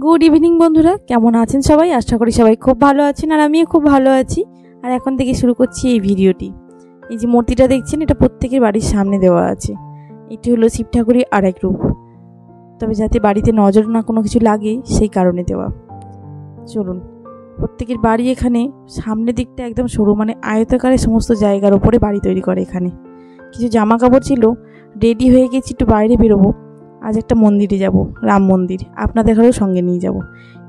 Good evening বন্ধুরা, কেমন আছেন সবাই? আশা করি সবাই খুব ভালো আছেন আর আমিও খুব ভালো আছি। আর এখন থেকে শুরু করছি এই ভিডিওটি। এই যে মূর্তিটা দেখছেন, এটা প্রত্যেকের বাড়ির সামনে দেওয়া আছে। এটি হলো শিব ঠাকুরের আরেক রূপ, তবে যাতে বাড়িতে নজর না কোনো কিছু লাগে সেই কারণে দেওয়া। চলুন, প্রত্যেকের বাড়ি এখানে সামনের দিকটা একদম সরু, মানে আয়তাকারে সমস্ত জায়গার ওপরে বাড়ি তৈরি করে। এখানে কিছু জামা কাপড় ছিল, রেডি হয়ে গেছি, একটু বাইরে বেরোবো। আজ একটা মন্দিরে যাব, রাম মন্দির, আপনাদেরও সঙ্গে নিয়ে যাব।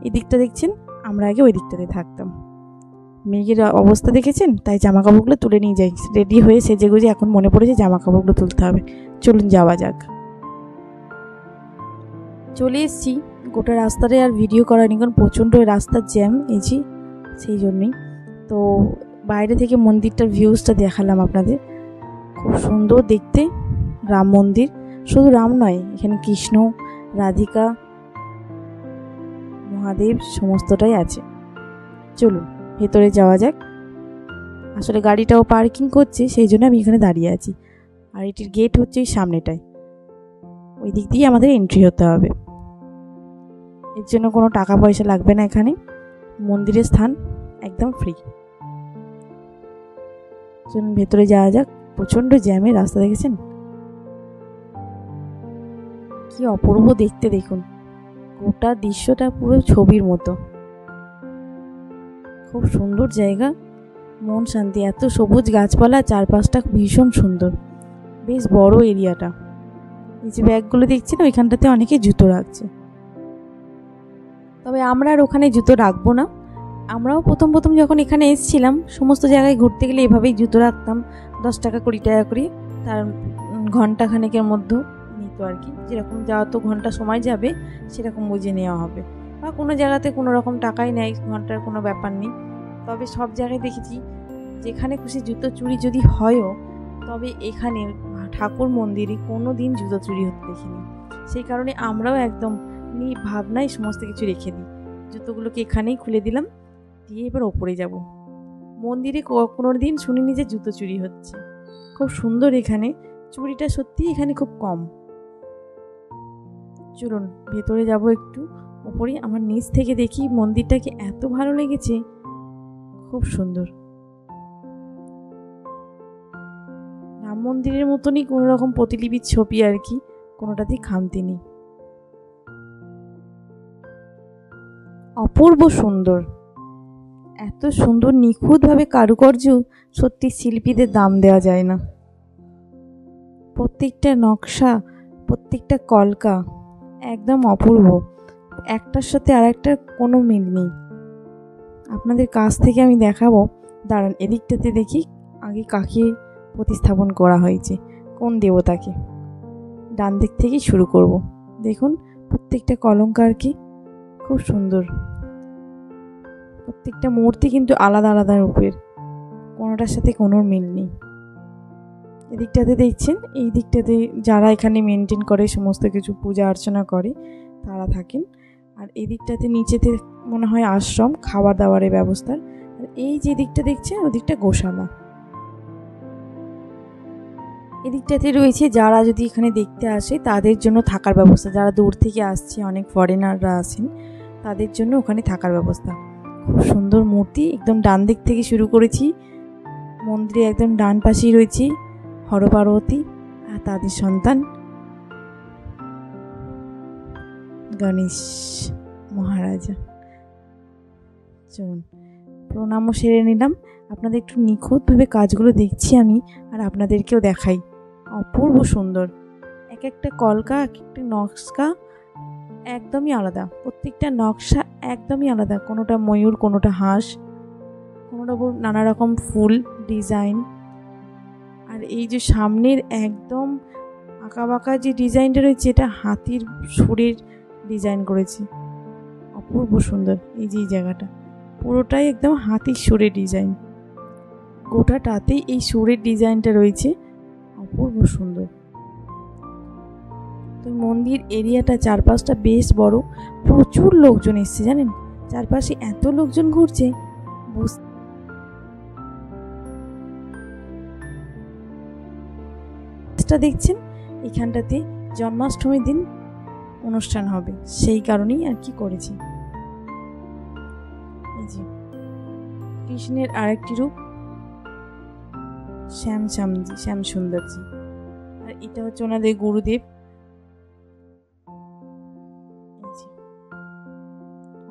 এই দিকটা দেখছেন, আমরা আগে ওই দিকটাতে থাকতাম। মেঘের অবস্থা দেখেছেন, তাই জামা কাপড়গুলো তুলে নিয়ে যাই। রেডি হয়ে সেজে গুজে এখন মনে পড়েছে জামা কাপড়গুলো তুলতে হবে। চলুন যাওয়া যাক। চলে এসেছি, গোটা রাস্তাটায় আর ভিডিও করানি, কারণ প্রচণ্ড রাস্তার জ্যাম এইছি, সেই জন্যই। তো বাইরে থেকে মন্দিরটার ভিউজটা দেখালাম আপনাদের। খুব সুন্দর দেখতে রাম মন্দির। শুধু রাম নয়, এখানে কৃষ্ণ, রাধিকা, মহাদেব সমস্তটাই আছে। চলুন ভেতরে যাওয়া যাক। আসলে গাড়িটাও পার্কিং করছে, সেই জন্য আমি এখানে দাঁড়িয়ে আছি। আর এটির গেট হচ্ছে এই সামনেটায়, ওই দিক দিয়ে আমাদের এন্ট্রি হতে হবে। এর জন্য কোনো টাকা পয়সা লাগবে না। এখানে মন্দিরের স্থান একদম ফ্রি। চলুন ভেতরে যাওয়া যাক। প্রচণ্ড জ্যামের রাস্তা, দেখেছেন কি অপূর্ব দেখতে। দেখুন গোটা দৃশ্যটা পুরো ছবির মতো। খুব সুন্দর জায়গা, মন শান্তি। এত সবুজ গাছপালা, চারপাশটা ভীষণ সুন্দর, বেশ বড় এরিয়াটা। এই যে ব্যাগগুলো দেখছেন, ওইখানটাতে অনেকে জুতো রাখছে, তবে আমরা আর ওখানে জুতো রাখবো না। আমরাও প্রথম যখন এখানে এসেছিলাম, সমস্ত জায়গায় ঘুরতে গেলে এভাবেই জুতো রাখতাম। 10 টাকা 20 টাকা করে তার ঘন্টাখানেকের মধ্যে নিত আর কি। যেরকম যত ঘন্টা সময় যাবে সেরকম বুঝে নেওয়া হবে, বা কোনো জায়গাতে কোনো রকম টাকাই নেয়, ঘন্টার কোনো ব্যাপার নেই। তবে সব জায়গায় দেখেছি, যেখানে খুশি জুতো চুরি যদি হয়ও, তবে এখানে ঠাকুর মন্দিরে কোনো দিন জুতো চুরি হতে দেখিনি। সেই কারণে আমরাও একদম ভাবনায় সমস্ত কিছু রেখে দিই। জুতোগুলোকে এখানেই খুলে দিলাম, দিয়ে এবার ওপরে যাব। মন্দিরে কোনো দিন শুনিনি যে জুতো চুরি হচ্ছে। খুব সুন্দর এখানে, চুরিটা সত্যি এখানে খুব কম। চলুন ভেতরে যাব একটু ওপরে। আমার নিচ থেকে দেখি মন্দিরটাকে এত ভালো লেগেছে, খুব সুন্দর। রাম মন্দিরের মতনই কোনো রকম প্রতিলিপির ছবি আর কি, কোনোটাতেই খামতি নেই। অপূর্ব সুন্দর, এত সুন্দর নিখুঁতভাবে কারুকার্য, সত্যি শিল্পীদের দাম দেওয়া যায় না। প্রত্যেকটা নকশা, প্রত্যেকটা কলকা একদম অপূর্ব, একটার সাথে আর একটার কোনো মিল নেই। আপনাদের কাছ থেকে আমি দেখাবো। দাঁড়ান, এদিকটাতে দেখি আগে কাকে প্রতিস্থাপন করা হয়েছে, কোন দেবতাকে। ডান দিক থেকেই শুরু করব। দেখুন প্রত্যেকটা কলঙ্কার কি খুব সুন্দর। প্রত্যেকটা মূর্তি কিন্তু আলাদা আলাদা রূপের, কোনোটার সাথে কোনো মিল নেই। এদিকটাতে দেখছেন, এই দিকটাতে যারা এখানে মেনটেন করে, সমস্ত কিছু পূজা অর্চনা করে, তারা থাকেন। আর এই দিকটাতে নিচেতে মনে হয় আশ্রম, খাবার দাবারের ব্যবস্থার। আর এই যে দিকটা দেখছেন, ওদিকটা গোশালা। এদিকটাতে রয়েছে যারা যদি এখানে দেখতে আসে তাদের জন্য থাকার ব্যবস্থা। যারা দূর থেকে আসছে, অনেক ফরেনাররা আসেন, তাদের জন্য ওখানে থাকার ব্যবস্থা। খুব সুন্দর মূর্তি। একদম ডান দিক থেকে শুরু করেছি। মন্দিরে একদম ডান পাশেই রয়েছে হর পার্বতী আর তাদের সন্তান গণেশ মহারাজা। চলুন প্রণামও সেরে নিলাম। আপনাদের একটু নিখুঁতভাবে কাজগুলো দেখছি আমি, আর আপনাদেরকেও দেখাই। অপূর্ব সুন্দর, এক একটা কলকা, এক একটা নকশা একদমই আলাদা। প্রত্যেকটা নকশা একদমই আলাদা, কোনোটা ময়ূর, কোনোটা হাঁস, কোনোটা নানা রকম ফুল ডিজাইন। আর এই যে সামনের একদম আঁকা বাঁকা যে ডিজাইনটা রয়েছে, এটা হাতির সুরের ডিজাইন করেছি, অপূর্ব সুন্দর। এই যে এই জায়গাটা পুরোটাই একদম হাতির সুরের ডিজাইন, গোটাটাতেই এই সুরের ডিজাইনটা রয়েছে, অপূর্ব সুন্দর। তো মন্দির এরিয়াটা চারপাশটা বেশ বড়, প্রচুর লোকজন এসছে জানেন, চারপাশে এত লোকজন ঘুরছে। দেখছেন এখানটাতে জন্মাষ্টমীর দিন অনুষ্ঠান হবে, সেই কারণেই আর কি করেছে। এই যে কৃষ্ণের আরেকটি রূপ শ্যাম সুন্দরজি, আর এটা হচ্ছে ওনাদের গুরুদেব।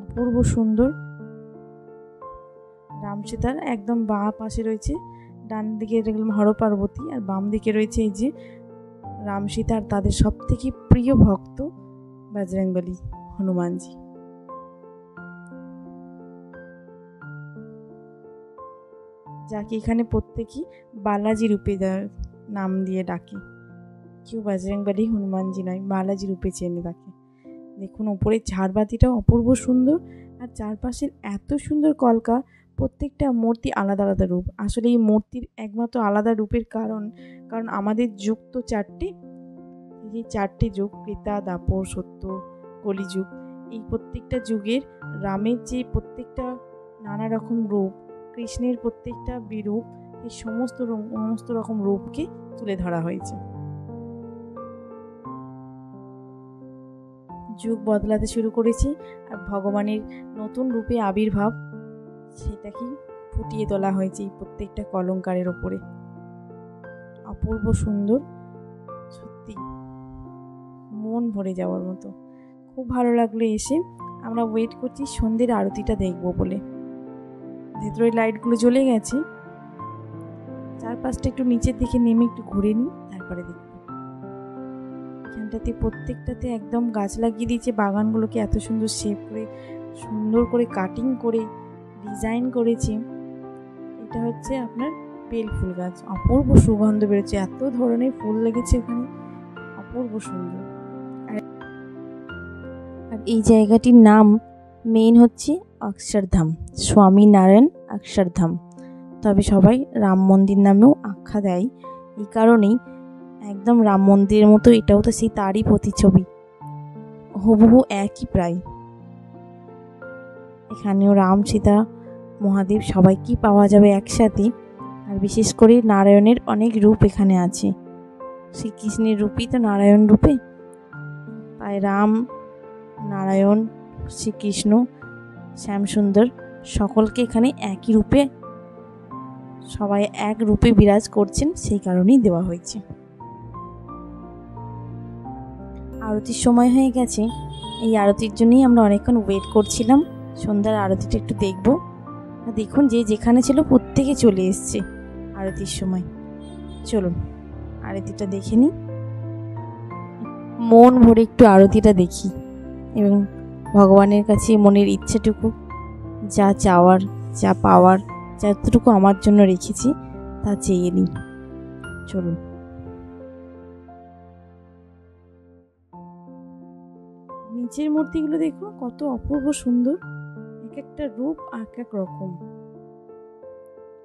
অপূর্ব সুন্দর। রাম সীতার একদম বাঁ পাশে রয়েছে, ডান দিকে দেখলাম হর পার্বতী, আর বাম দিকে রয়েছে এই যে রাম সীতা আর তাদের সব থেকে প্রিয় ভক্ত বজরংবলী হনুমানজি। যাকে এখানে প্রত্যেকেই বালাজি রূপে নাম দিয়ে ডাকে, কেউ বজরংবলী হনুমানজি নয়, বালাজি রূপে চেনে তাকে। দেখুন ওপরের ঝাড়বাতিটাও অপূর্ব সুন্দর, আর চারপাশের এত সুন্দর কলকা, প্রত্যেকটা মূর্তি আলাদা আলাদা রূপ। আসলে এই মূর্তির একমাত্র আলাদা রূপের কারণ আমাদের যুগ তো চারটে, এই চারটে যুগ ত্রেতা, দ্বাপর, সত্য, কলিযুগ। এই প্রত্যেকটা যুগের রামের যে প্রত্যেকটা নানা রকম রূপ, কৃষ্ণের প্রত্যেকটা বিরূপ, এই সমস্ত রকম রূপকে তুলে ধরা হয়েছে। যুগ বদলাতে শুরু করেছি, আর ভগবানের নতুন রূপে আবির্ভাব সেটাকে ফুটিয়ে তোলা হয়েছে এই প্রত্যেকটা কলঙ্কারের ওপরে। অপূর্ব সুন্দর, সত্যি মন ভরে যাওয়ার মতো। খুব ভালো লাগলো এসে। আমরা ওয়েট করছি সন্ধ্যের আরতিটা দেখবো বলে। ভেতরের লাইটগুলো জ্বলে গেছে, চারপাশটা একটু নিচের দিকে নেমে একটু ঘুরে নিই, তারপরে দেখব। এখানটাতে প্রত্যেকটাতে একদম গাছ লাগিয়ে দিয়েছে, বাগানগুলোকে এত সুন্দর শেপ করে, সুন্দর করে কাটিং করে ডিজাইন করেছে। এটা হচ্ছে আপনার বেল ফুল গাছ, অপূর্ব সুগন্ধ বেরোচ্ছে, এত ধরনের ফুল লেগেছে ওখানে, অপূর্ব সুন্দর। আর এই জায়গাটির নাম মেইন হচ্ছে অক্ষরধাম, স্বামীনারায়ণ অক্ষরধাম। তবে সবাই রাম মন্দির নামেও আখ্যা দেয়, এই কারণেই একদম রাম মন্দিরের মতো এটাও তো সেই তারই প্রতিছবি, হুবহু একই প্রায়। এখানেও রাম, সীতা, মহাদেব সবাইকেই পাওয়া যাবে একসাথে। আর বিশেষ করে নারায়ণের অনেক রূপ এখানে আছে, শ্রীকৃষ্ণের রূপই তো নারায়ণ রূপে, তাই রাম, নারায়ণ, শ্রীকৃষ্ণ, শ্যামসুন্দর সকলকে এখানে একই রূপে, সবাই এক রূপে বিরাজ করছেন, সেই কারণেই দেওয়া হয়েছে। আরতির সময় হয়ে গেছে, এই আরতির জন্যই আমরা অনেকক্ষণ ওয়েট করছিলাম। সন্ধ্যার আরতিটা একটু দেখব। দেখুন যে যেখানে ছিল প্রত্যেকে চলে এসছে আরতির সময়। চলুন আরতিটা দেখে নিই, মন ভরে একটু আরতিটা দেখি, এবং ভগবানের কাছে মনের ইচ্ছেটুকু, যা চাওয়ার, যা পাওয়ার, যতটুকু আমার জন্য রেখেছি তা চেয়ে নিই। চলুন। নিচের মূর্তিগুলো দেখুন কত অপূর্ব সুন্দর, এক একটা রূপ এক এক রকম।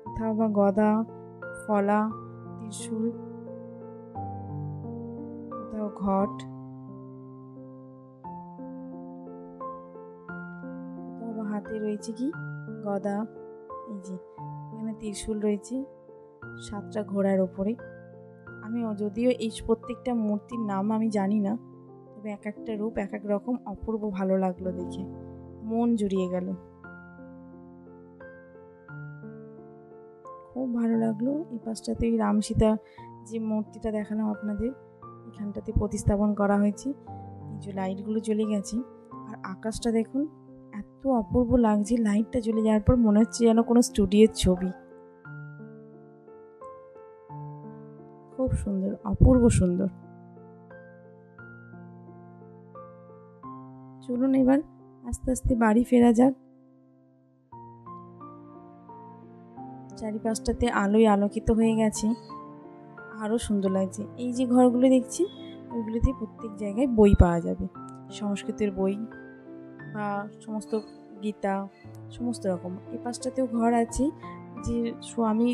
কোথাও বা গদা, ফলা, ত্রিশূল, কোথাও ঘট, কোথাও বা হাতে রয়েছে কি গদা, এই যে এখানে ত্রিশূল রয়েছে 7টা ঘোড়ার ওপরে। আমি যদিও এই প্রত্যেকটা মূর্তির নাম আমি জানি না, তবে এক একটা রূপ এক এক রকম, অপূর্ব ভালো লাগলো দেখে, মন জুড়িয়ে গেল, খুব ভালো লাগলো। এই পাশটাতে ওই রাম সীতা যে মূর্তিটা দেখালাম আপনাদের, এখানটাতে প্রতিস্থাপন করা হয়েছে। এই যে লাইটগুলো জ্বলে গেছে, আর আকাশটা দেখুন এত অপূর্ব লাগছে, লাইটটা জ্বলে যাওয়ার পর মনে হচ্ছে যেন কোনো স্টুডিওর ছবি। খুব সুন্দর, অপূর্ব সুন্দর। চলুন এবার আস্তে আস্তে বাড়ি ফেরা যাক। চারিপাশটাতে আলোয় আলোকিত হয়ে গেছে, আরও সুন্দর লাগছে। এই যে ঘরগুলো দেখছি, ওইগুলোতে প্রত্যেক জায়গায় বই পাওয়া যাবে, সংস্কৃতের বই বা সমস্ত গীতা, সমস্ত রকম। এই পাশটাতেও ঘর আছে, যে স্বামী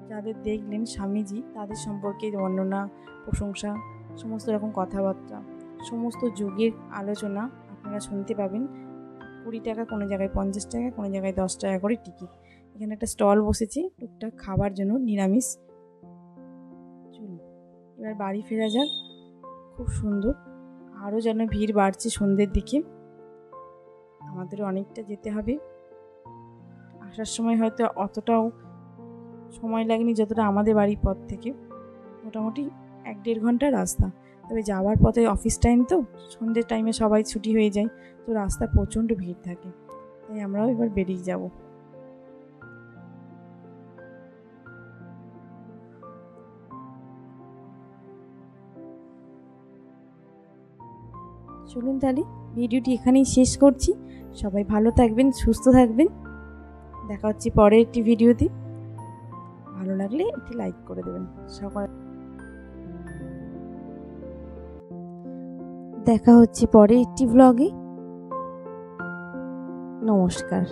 যাদের দেখলেন স্বামীজি, তাদের সম্পর্কে বর্ণনা, প্রশংসা, সমস্ত রকম কথাবার্তা, সমস্ত যুগের আলোচনা আপনারা শুনতে পাবেন। 20 টাকা, কোনো জায়গায় 50 টাকা, কোনো জায়গায় 10 টাকা করে টিকিট। এখানে একটা স্টল বসেছে টুকটাক খাবার জন্য, নিরামিষ। চলুন এবার বাড়ি ফেরা যাক। খুব সুন্দর, আরও যেন ভিড় বাড়ছে সন্ধ্যের দিকে। আমাদেরও অনেকটা যেতে হবে। আসার সময় হয়তো অতটাও সময় লাগেনি যতটা আমাদের বাড়ির পথ থেকে, মোটামুটি 1-1.5 ঘন্টার রাস্তা। তবে যাওয়ার পথে অফিস টাইম তো, সন্ধ্যের টাইমে সবাই ছুটি হয়ে যায়, তো রাস্তা প্রচণ্ড ভিড় থাকে, তাই আমরাও এবার বেরিয়ে যাব। চলুন তাহলে ভিডিওটি এখানেই শেষ করছি। সবাই ভালো থাকবেন, সুস্থ থাকবেন। দেখা হচ্ছে পরের একটি ভিডিওতে। ভালো লাগলে একটি লাইক করে দেবেন। দেখা হচ্ছে পরের একটি ব্লগে। নমস্কার।